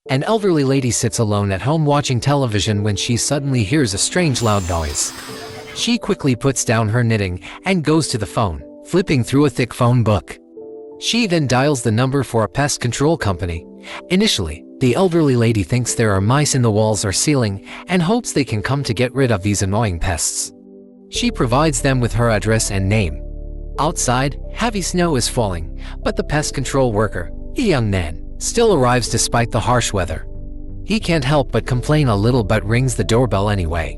An elderly lady sits alone at home watching television when she suddenly hears a strange loud noise. She quickly puts down her knitting and goes to the phone, flipping through a thick phone book. She then dials the number for a pest control company. Initially, the elderly lady thinks there are mice in the walls or ceiling and hopes they can come to get rid of these annoying pests. She provides them with her address and name. Outside, heavy snow is falling, but the pest control worker, a young man, still arrives despite the harsh weather. He can't help but complain a little but rings the doorbell anyway.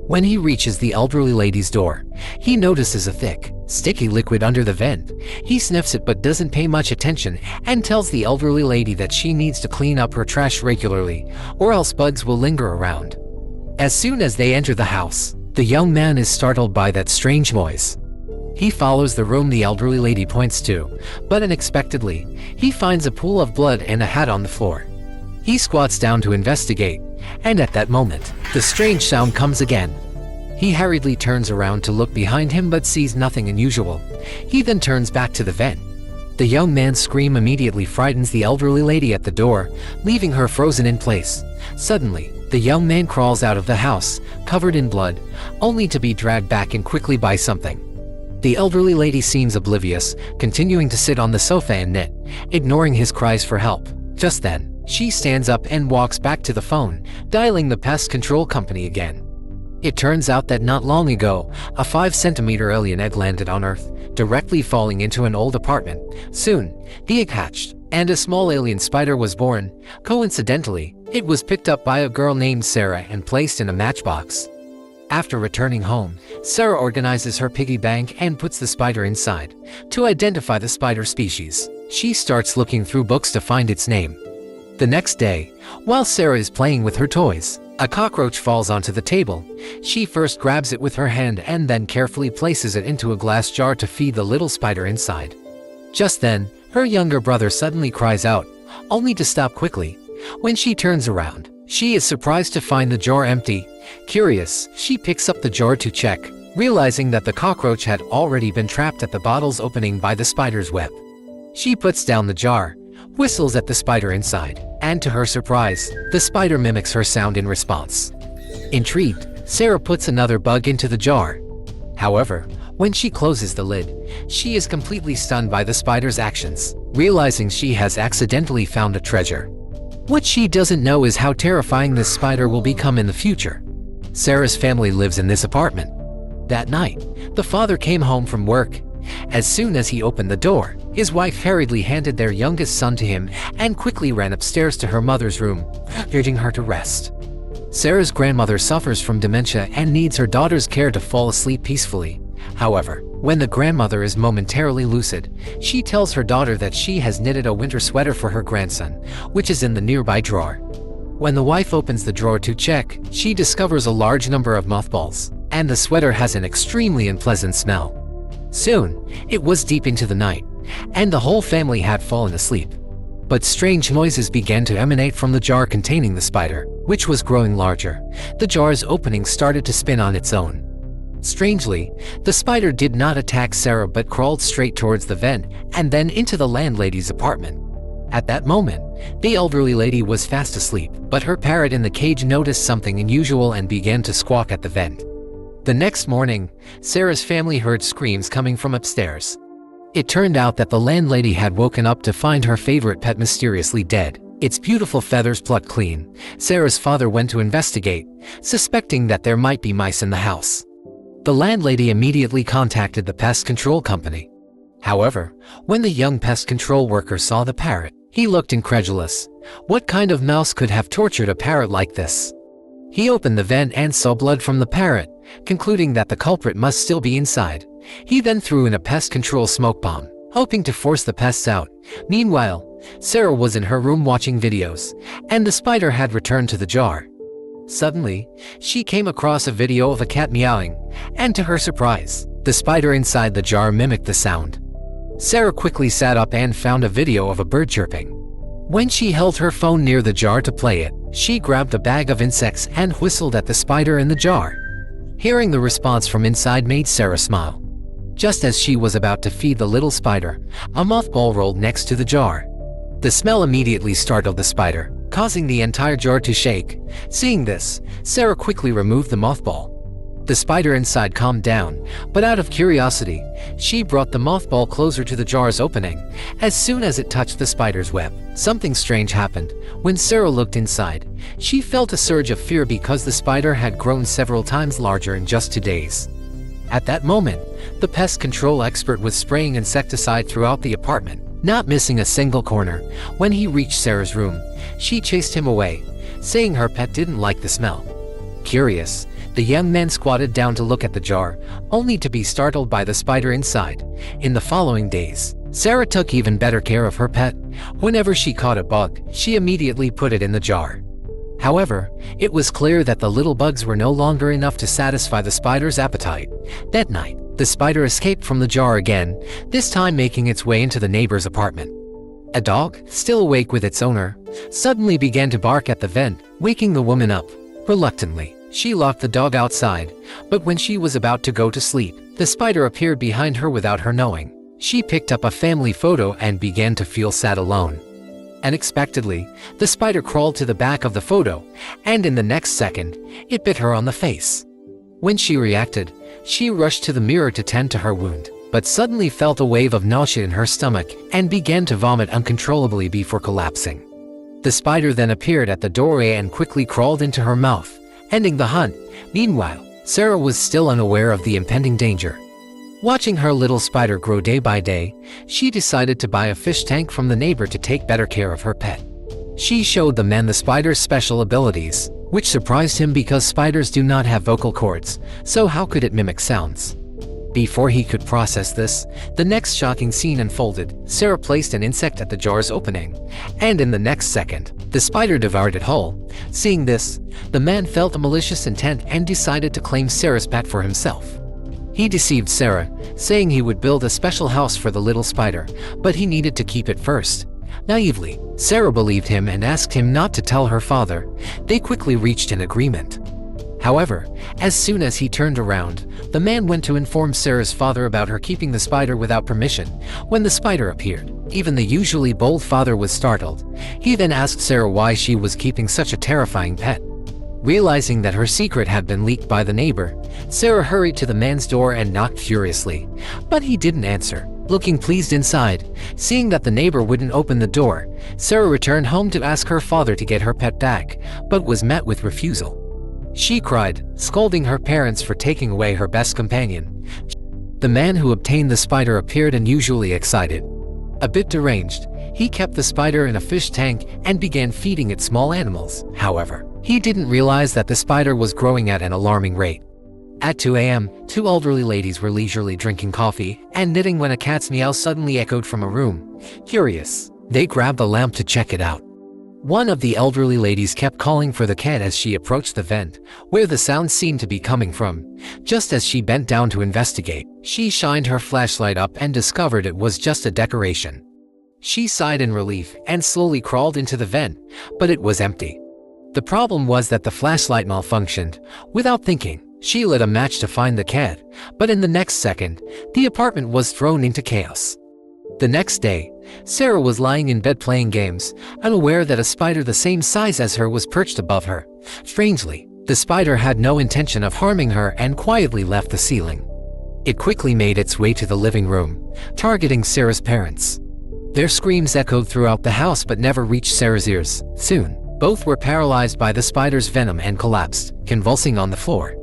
When he reaches the elderly lady's door, he notices a thick, sticky liquid under the vent. He sniffs it but doesn't pay much attention and tells the elderly lady that she needs to clean up her trash regularly, or else bugs will linger around. As soon as they enter the house, the young man is startled by that strange noise. He follows the room the elderly lady points to, but unexpectedly, he finds a pool of blood and a hat on the floor. He squats down to investigate, and at that moment, the strange sound comes again. He hurriedly turns around to look behind him but sees nothing unusual. He then turns back to the vent. The young man's scream immediately frightens the elderly lady at the door, leaving her frozen in place. Suddenly, the young man crawls out of the house, covered in blood, only to be dragged back in quickly by something. The elderly lady seems oblivious, continuing to sit on the sofa and knit, ignoring his cries for help. Just then, she stands up and walks back to the phone, dialing the pest control company again. It turns out that not long ago, a 5-centimeter alien egg landed on Earth, directly falling into an old apartment. Soon, the egg hatched, and a small alien spider was born. Coincidentally, it was picked up by a girl named Sarah and placed in a matchbox. After returning home, Sarah organizes her piggy bank and puts the spider inside. To identify the spider species, she starts looking through books to find its name. The next day, while Sarah is playing with her toys, a cockroach falls onto the table. She first grabs it with her hand and then carefully places it into a glass jar to feed the little spider inside. Just then, her younger brother suddenly cries out, only to stop quickly. When she turns around, she is surprised to find the jar empty. Curious, she picks up the jar to check, realizing that the cockroach had already been trapped at the bottle's opening by the spider's web. She puts down the jar, whistles at the spider inside, and to her surprise, the spider mimics her sound in response. Intrigued, Sarah puts another bug into the jar. However, when she closes the lid, she is completely stunned by the spider's actions, realizing she has accidentally found a treasure. What she doesn't know is how terrifying this spider will become in the future. Sarah's family lives in this apartment. That night, the father came home from work. As soon as he opened the door, his wife hurriedly handed their youngest son to him and quickly ran upstairs to her mother's room, urging her to rest. Sarah's grandmother suffers from dementia and needs her daughter's care to fall asleep peacefully. However, when the grandmother is momentarily lucid, she tells her daughter that she has knitted a winter sweater for her grandson, which is in the nearby drawer. When the wife opens the drawer to check, she discovers a large number of mothballs, and the sweater has an extremely unpleasant smell. Soon, it was deep into the night, and the whole family had fallen asleep. But strange noises began to emanate from the jar containing the spider, which was growing larger. The jar's opening started to spin on its own. Strangely, the spider did not attack Sarah but crawled straight towards the vent and then into the landlady's apartment. At that moment, the elderly lady was fast asleep, but her parrot in the cage noticed something unusual and began to squawk at the vent. The next morning, Sarah's family heard screams coming from upstairs. It turned out that the landlady had woken up to find her favorite pet mysteriously dead, its beautiful feathers plucked clean. Sarah's father went to investigate, suspecting that there might be mice in the house. The landlady immediately contacted the pest control company. However, when the young pest control worker saw the parrot, he looked incredulous. What kind of mouse could have tortured a parrot like this? He opened the vent and saw blood from the parrot, concluding that the culprit must still be inside. He then threw in a pest control smoke bomb, hoping to force the pests out. Meanwhile, Sarah was in her room watching videos, and the spider had returned to the jar. Suddenly, she came across a video of a cat meowing, and to her surprise, the spider inside the jar mimicked the sound. Sarah quickly sat up and found a video of a bird chirping. When she held her phone near the jar to play it, she grabbed a bag of insects and whistled at the spider in the jar. Hearing the response from inside made Sarah smile. Just as she was about to feed the little spider, a mothball rolled next to the jar. The smell immediately startled the spider, causing the entire jar to shake. Seeing this, Sarah quickly removed the mothball. The spider inside calmed down, but out of curiosity, she brought the mothball closer to the jar's opening. As soon as it touched the spider's web, something strange happened. When Sarah looked inside, she felt a surge of fear because the spider had grown several times larger in just 2 days. At that moment, the pest control expert was spraying insecticide throughout the apartment, not missing a single corner. When he reached Sarah's room, she chased him away, saying her pet didn't like the smell. Curious, the young man squatted down to look at the jar, only to be startled by the spider inside. In the following days, Sarah took even better care of her pet. Whenever she caught a bug, she immediately put it in the jar. However, it was clear that the little bugs were no longer enough to satisfy the spider's appetite. That night, the spider escaped from the jar again, this time making its way into the neighbor's apartment. A dog, still awake with its owner, suddenly began to bark at the vent, waking the woman up. Reluctantly, she locked the dog outside, but when she was about to go to sleep, the spider appeared behind her without her knowing. She picked up a family photo and began to feel sad alone. Unexpectedly, the spider crawled to the back of the photo, and in the next second, it bit her on the face. When she reacted, she rushed to the mirror to tend to her wound, but suddenly felt a wave of nausea in her stomach and began to vomit uncontrollably before collapsing. The spider then appeared at the doorway and quickly crawled into her mouth, ending the hunt. Meanwhile, Sarah was still unaware of the impending danger. Watching her little spider grow day by day, she decided to buy a fish tank from the neighbor to take better care of her pet. She showed the man the spider's special abilities, which surprised him because spiders do not have vocal cords, so how could it mimic sounds? Before he could process this, the next shocking scene unfolded. Sarah placed an insect at the jar's opening, and in the next second, the spider devoured it whole. Seeing this, the man felt a malicious intent and decided to claim Sarah's pet for himself. He deceived Sarah, saying he would build a special house for the little spider, but he needed to keep it first. Naively, Sarah believed him and asked him not to tell her father. They quickly reached an agreement. However, as soon as he turned around, the man went to inform Sarah's father about her keeping the spider without permission. When the spider appeared, even the usually bold father was startled. He then asked Sarah why she was keeping such a terrifying pet. Realizing that her secret had been leaked by the neighbor, Sarah hurried to the man's door and knocked furiously, but he didn't answer. Looking pleased inside, seeing that the neighbor wouldn't open the door, Sarah returned home to ask her father to get her pet back, but was met with refusal. She cried, scolding her parents for taking away her best companion. The man who obtained the spider appeared unusually excited. A bit deranged, he kept the spider in a fish tank and began feeding it small animals. However, he didn't realize that the spider was growing at an alarming rate. At 2 a.m., 2 elderly ladies were leisurely drinking coffee and knitting when a cat's meow suddenly echoed from a room. Curious, they grabbed a lamp to check it out. One of the elderly ladies kept calling for the cat as she approached the vent, where the sound seemed to be coming from. Just as she bent down to investigate, she shined her flashlight up and discovered it was just a decoration. She sighed in relief and slowly crawled into the vent, but it was empty. The problem was that the flashlight malfunctioned. Without thinking, she lit a match to find the cat, but in the next second, the apartment was thrown into chaos. The next day, Sarah was lying in bed playing games, unaware that a spider the same size as her was perched above her. Strangely, the spider had no intention of harming her and quietly left the ceiling. It quickly made its way to the living room, targeting Sarah's parents. Their screams echoed throughout the house but never reached Sarah's ears. Soon, both were paralyzed by the spider's venom and collapsed, convulsing on the floor.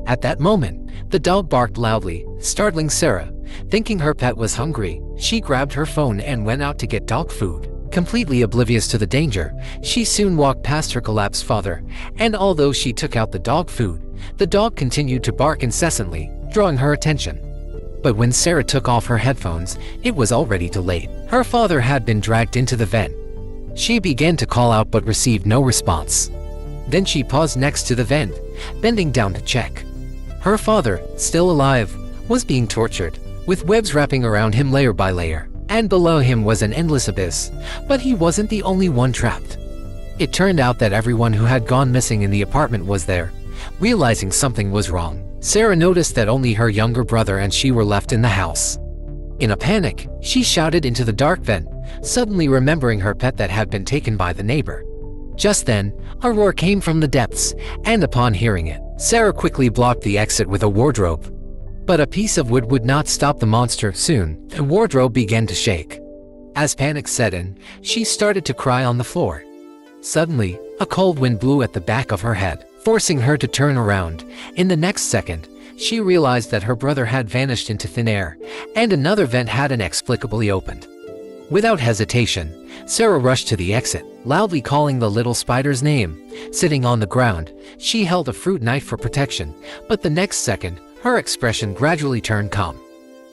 At that moment, the dog barked loudly, startling Sarah. Thinking her pet was hungry, she grabbed her phone and went out to get dog food. Completely oblivious to the danger, she soon walked past her collapsed father, and although she took out the dog food, the dog continued to bark incessantly, drawing her attention. But when Sarah took off her headphones, it was already too late. Her father had been dragged into the vent. She began to call out but received no response. Then she paused next to the vent, bending down to check. Her father, still alive, was being tortured, with webs wrapping around him layer by layer, and below him was an endless abyss, but he wasn't the only one trapped. It turned out that everyone who had gone missing in the apartment was there. Realizing something was wrong, Sarah noticed that only her younger brother and she were left in the house. In a panic, she shouted into the dark vent, suddenly remembering her pet that had been taken by the neighbor. Just then, a roar came from the depths, and upon hearing it, Sarah quickly blocked the exit with a wardrobe. But a piece of wood would not stop the monster. Soon, the wardrobe began to shake. As panic set in, she started to cry on the floor. Suddenly, a cold wind blew at the back of her head, forcing her to turn around. In the next second, she realized that her brother had vanished into thin air, and another vent had inexplicably opened. Without hesitation, Sarah rushed to the exit, loudly calling the little spider's name. Sitting on the ground, she held a fruit knife for protection, but the next second, her expression gradually turned calm.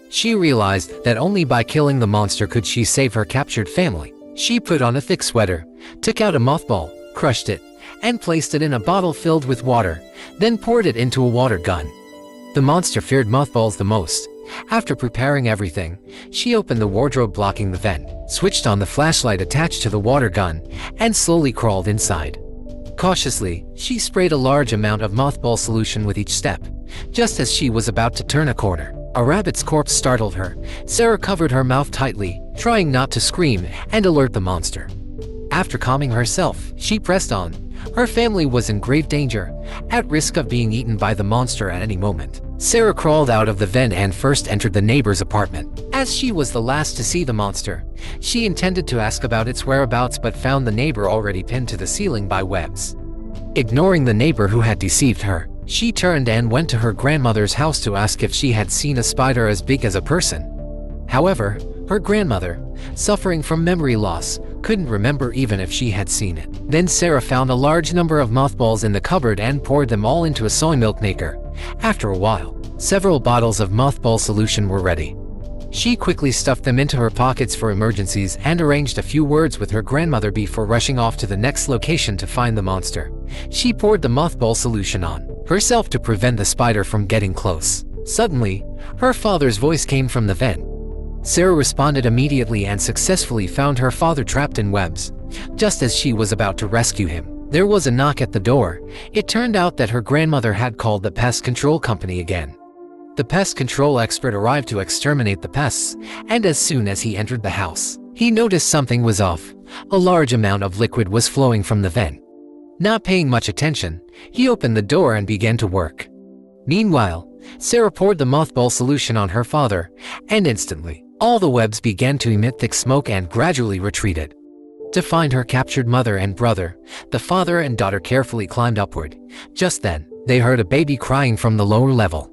She realized that only by killing the monster could she save her captured family. She put on a thick sweater, took out a mothball, crushed it, and placed it in a bottle filled with water, then poured it into a water gun. The monster feared mothballs the most. After preparing everything, she opened the wardrobe blocking the vent, switched on the flashlight attached to the water gun, and slowly crawled inside. Cautiously, she sprayed a large amount of mothball solution with each step. Just as she was about to turn a corner, a rabbit's corpse startled her. Sarah covered her mouth tightly, trying not to scream and alert the monster. After calming herself, she pressed on. Her family was in grave danger, at risk of being eaten by the monster at any moment. Sarah crawled out of the vent and first entered the neighbor's apartment. As she was the last to see the monster, she intended to ask about its whereabouts but found the neighbor already pinned to the ceiling by webs. Ignoring the neighbor who had deceived her, she turned and went to her grandmother's house to ask if she had seen a spider as big as a person. However, her grandmother, suffering from memory loss, couldn't remember even if she had seen it. Then Sarah found a large number of mothballs in the cupboard and poured them all into a soy milk maker. After a while, several bottles of mothball solution were ready. She quickly stuffed them into her pockets for emergencies and arranged a few words with her grandmother before rushing off to the next location to find the monster. She poured the mothball solution on herself to prevent the spider from getting close. Suddenly, her father's voice came from the vent. Sarah responded immediately and successfully found her father trapped in webs. Just as she was about to rescue him, there was a knock at the door. It turned out that her grandmother had called the pest control company again. The pest control expert arrived to exterminate the pests, and as soon as he entered the house, he noticed something was off. A large amount of liquid was flowing from the vent. Not paying much attention, he opened the door and began to work. Meanwhile, Sarah poured the mothball solution on her father, and instantly, all the webs began to emit thick smoke and gradually retreated. To find her captured mother and brother, the father and daughter carefully climbed upward. Just then, they heard a baby crying from the lower level.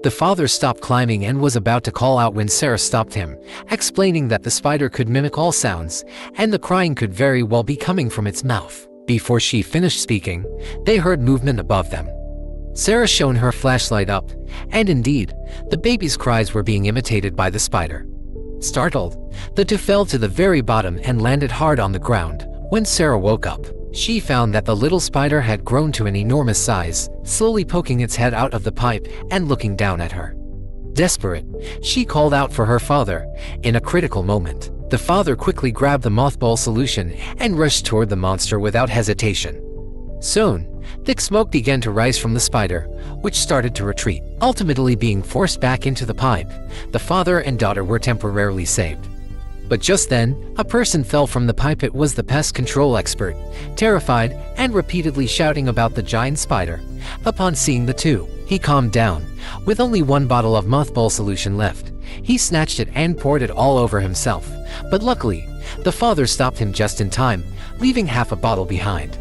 The father stopped climbing and was about to call out when Sarah stopped him, explaining that the spider could mimic all sounds, and the crying could very well be coming from its mouth. Before she finished speaking, they heard movement above them. Sarah shone her flashlight up, and indeed, the baby's cries were being imitated by the spider. Startled, the two fell to the very bottom and landed hard on the ground. When Sarah woke up, she found that the little spider had grown to an enormous size, slowly poking its head out of the pipe and looking down at her. Desperate, she called out for her father. In a critical moment, the father quickly grabbed the mothball solution and rushed toward the monster without hesitation. Soon, thick smoke began to rise from the spider, which started to retreat, ultimately being forced back into the pipe. The father and daughter were temporarily saved. But just then, a person fell from the pipe. It was the pest control expert, terrified and repeatedly shouting about the giant spider. Upon seeing the two, he calmed down. With only one bottle of mothball solution left, he snatched it and poured it all over himself. But luckily, the father stopped him just in time, leaving half a bottle behind.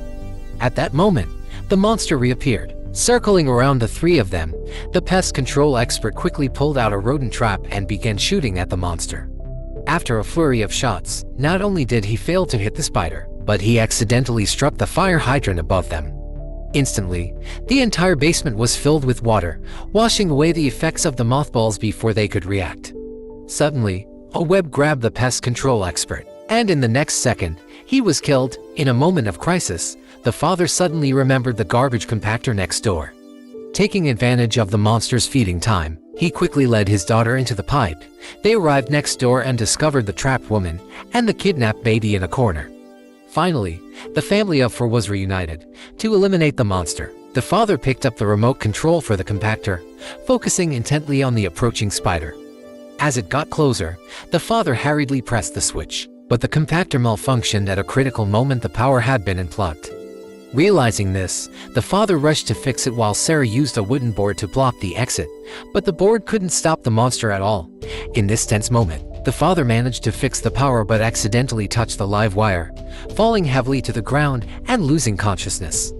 At that moment, the monster reappeared. Circling around the three of them, the pest control expert quickly pulled out a rodent trap and began shooting at the monster. After a flurry of shots, not only did he fail to hit the spider, but he accidentally struck the fire hydrant above them. Instantly, the entire basement was filled with water, washing away the effects of the mothballs before they could react. Suddenly, a web grabbed the pest control expert, and in the next second, he was killed. In a moment of crisis, the father suddenly remembered the garbage compactor next door. Taking advantage of the monster's feeding time, he quickly led his daughter into the pipe. They arrived next door and discovered the trapped woman and the kidnapped baby in a corner. Finally, the family of four was reunited. To eliminate the monster, the father picked up the remote control for the compactor, focusing intently on the approaching spider. As it got closer, the father hurriedly pressed the switch. But the compactor malfunctioned at a critical moment. The power had been unplugged. Realizing this, the father rushed to fix it while Sarah used a wooden board to block the exit, but the board couldn't stop the monster at all. In this tense moment, the father managed to fix the power but accidentally touched the live wire, falling heavily to the ground and losing consciousness.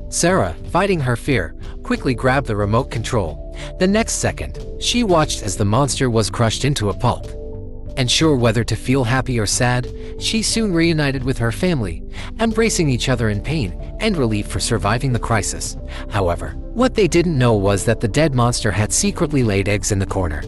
Sarah, fighting her fear, quickly grabbed the remote control. The next second, she watched as the monster was crushed into a pulp. Unsure whether to feel happy or sad, she soon reunited with her family, embracing each other in pain and relief for surviving the crisis. However, what they didn't know was that the dead monster had secretly laid eggs in the corner.